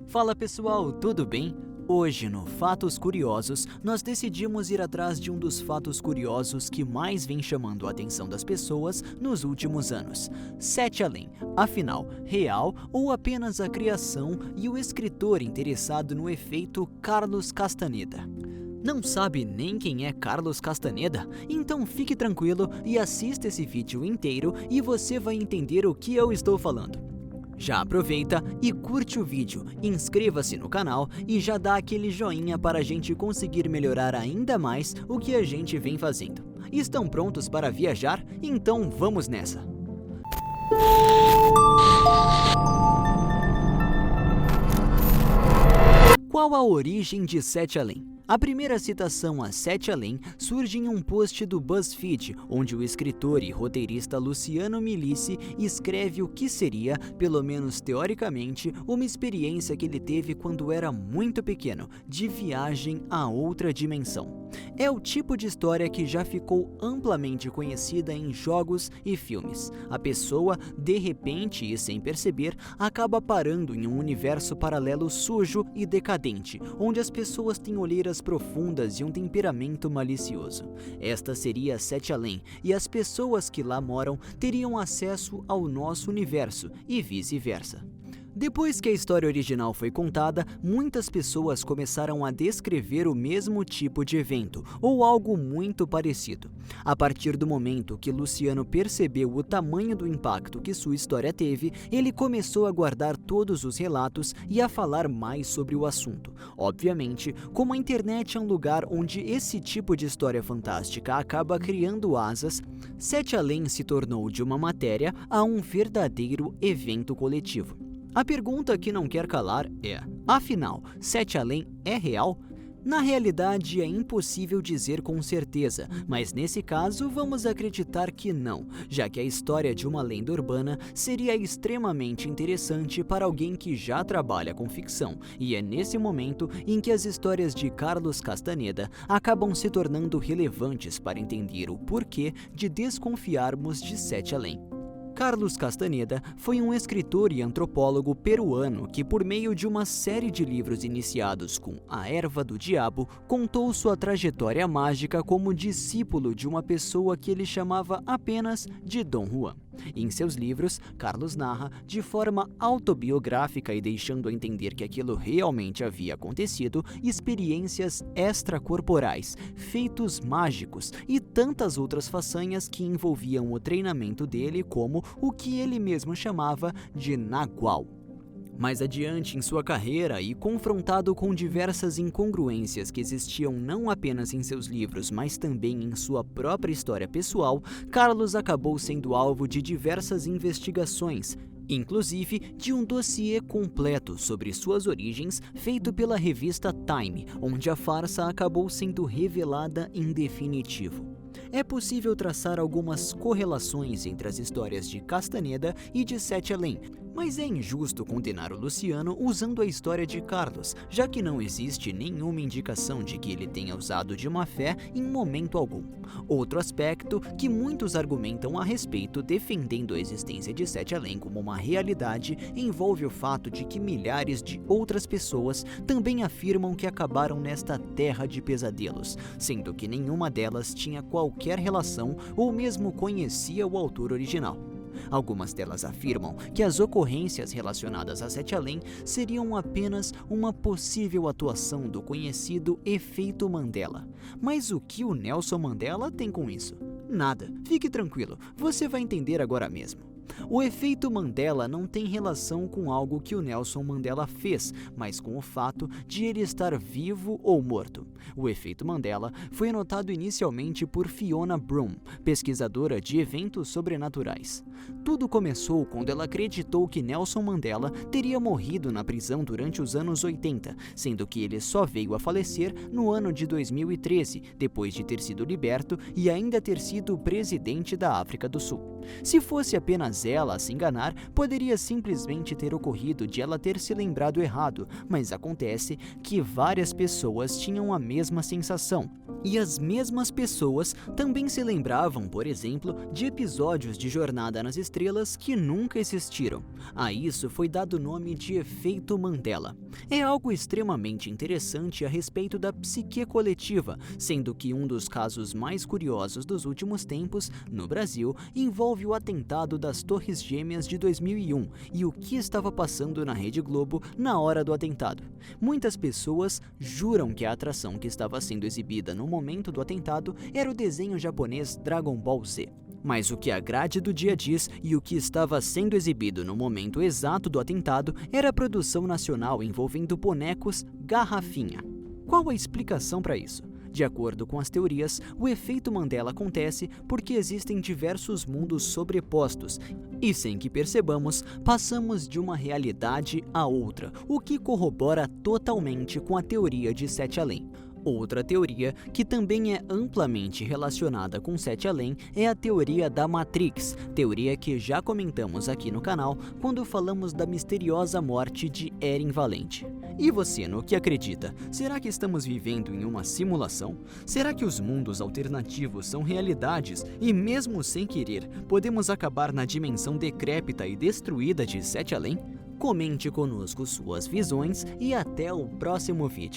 Fala pessoal, tudo bem? Hoje no Fatos Curiosos, nós decidimos ir atrás de um dos fatos curiosos que mais vem chamando a atenção das pessoas nos últimos anos. Sete Além, afinal, real ou apenas a criação e o escritor interessado no efeito Carlos Castaneda? Não sabe nem quem é Carlos Castaneda? Então fique tranquilo e assista esse vídeo inteiro e você vai entender o que eu estou falando. Já aproveita e curte o vídeo, inscreva-se no canal e já dá aquele joinha para a gente conseguir melhorar ainda mais o que a gente vem fazendo. Estão prontos para viajar? Então vamos nessa! Qual a origem de Sete Além? A primeira citação a Sete Além surge em um post do BuzzFeed, onde o escritor e roteirista Luciano Milici escreve o que seria, pelo menos teoricamente, uma experiência que ele teve quando era muito pequeno, de viagem a outra dimensão. É o tipo de história que já ficou amplamente conhecida em jogos e filmes. A pessoa, de repente e sem perceber, acaba parando em um universo paralelo sujo e decadente, onde as pessoas têm olheiras profundas e um temperamento malicioso. Esta seria Sete Além, e as pessoas que lá moram teriam acesso ao nosso universo e vice-versa. Depois que a história original foi contada, muitas pessoas começaram a descrever o mesmo tipo de evento, ou algo muito parecido. A partir do momento que Luciano percebeu o tamanho do impacto que sua história teve, ele começou a guardar todos os relatos e a falar mais sobre o assunto. Obviamente, como a internet é um lugar onde esse tipo de história fantástica acaba criando asas, Sete Além se tornou de uma matéria a um verdadeiro evento coletivo. A pergunta que não quer calar é: afinal, Sete Além é real? Na realidade, é impossível dizer com certeza, mas nesse caso vamos acreditar que não, já que a história de uma lenda urbana seria extremamente interessante para alguém que já trabalha com ficção, e é nesse momento em que as histórias de Carlos Castaneda acabam se tornando relevantes para entender o porquê de desconfiarmos de Sete Além. Carlos Castaneda foi um escritor e antropólogo peruano que, por meio de uma série de livros iniciados com A Erva do Diabo, contou sua trajetória mágica como discípulo de uma pessoa que ele chamava apenas de Dom Juan. Em seus livros, Carlos narra, de forma autobiográfica e deixando a entender que aquilo realmente havia acontecido, experiências extracorporais, feitos mágicos e tantas outras façanhas que envolviam o treinamento dele como o que ele mesmo chamava de Nagual. Mais adiante em sua carreira e confrontado com diversas incongruências que existiam não apenas em seus livros, mas também em sua própria história pessoal, Carlos acabou sendo alvo de diversas investigações, inclusive de um dossiê completo sobre suas origens feito pela revista Time, onde a farsa acabou sendo revelada em definitivo. É possível traçar algumas correlações entre as histórias de Castaneda e de Sete Além, mas é injusto condenar o Luciano usando a história de Carlos, já que não existe nenhuma indicação de que ele tenha usado de má fé em momento algum. Outro aspecto que muitos argumentam a respeito, defendendo a existência de Sete Além como uma realidade, envolve o fato de que milhares de outras pessoas também afirmam que acabaram nesta terra de pesadelos, sendo que nenhuma delas tinha qualquer relação ou mesmo conhecia o autor original. Algumas delas afirmam que as ocorrências relacionadas a Sete Além seriam apenas uma possível atuação do conhecido efeito Mandela. Mas o que o Nelson Mandela tem com isso? Nada. Fique tranquilo, você vai entender agora mesmo. O efeito Mandela não tem relação com algo que o Nelson Mandela fez, mas com o fato de ele estar vivo ou morto. O efeito Mandela foi anotado inicialmente por Fiona Broom, pesquisadora de eventos sobrenaturais. Tudo começou quando ela acreditou que Nelson Mandela teria morrido na prisão durante os anos 80, sendo que ele só veio a falecer no ano de 2013, depois de ter sido liberto e ainda ter sido presidente da África do Sul. Se fosse apenas talvez ela, a se enganar, poderia simplesmente ter ocorrido de ela ter se lembrado errado, mas acontece que várias pessoas tinham a mesma sensação. E as mesmas pessoas também se lembravam, por exemplo, de episódios de Jornada nas Estrelas que nunca existiram. A isso foi dado o nome de efeito Mandela. É algo extremamente interessante a respeito da psique coletiva, sendo que um dos casos mais curiosos dos últimos tempos, no Brasil, envolve o atentado das Torres Gêmeas de 2001 e o que estava passando na Rede Globo na hora do atentado. Muitas pessoas juram que a atração que estava sendo exibida no momento do atentado era o desenho japonês Dragon Ball Z. Mas o que a grade do dia diz e o que estava sendo exibido no momento exato do atentado era a produção nacional envolvendo bonecos Garrafinha. Qual a explicação para isso? De acordo com as teorias, o efeito Mandela acontece porque existem diversos mundos sobrepostos e, sem que percebamos, passamos de uma realidade a outra, o que corrobora totalmente com a teoria de Sete Além. Outra teoria, que também é amplamente relacionada com Sete Além, é a teoria da Matrix, teoria que já comentamos aqui no canal quando falamos da misteriosa morte de Eren Valente. E você, no que acredita? Será que estamos vivendo em uma simulação? Será que os mundos alternativos são realidades e, mesmo sem querer, podemos acabar na dimensão decrépita e destruída de Sete Além? Comente conosco suas visões e até o próximo vídeo.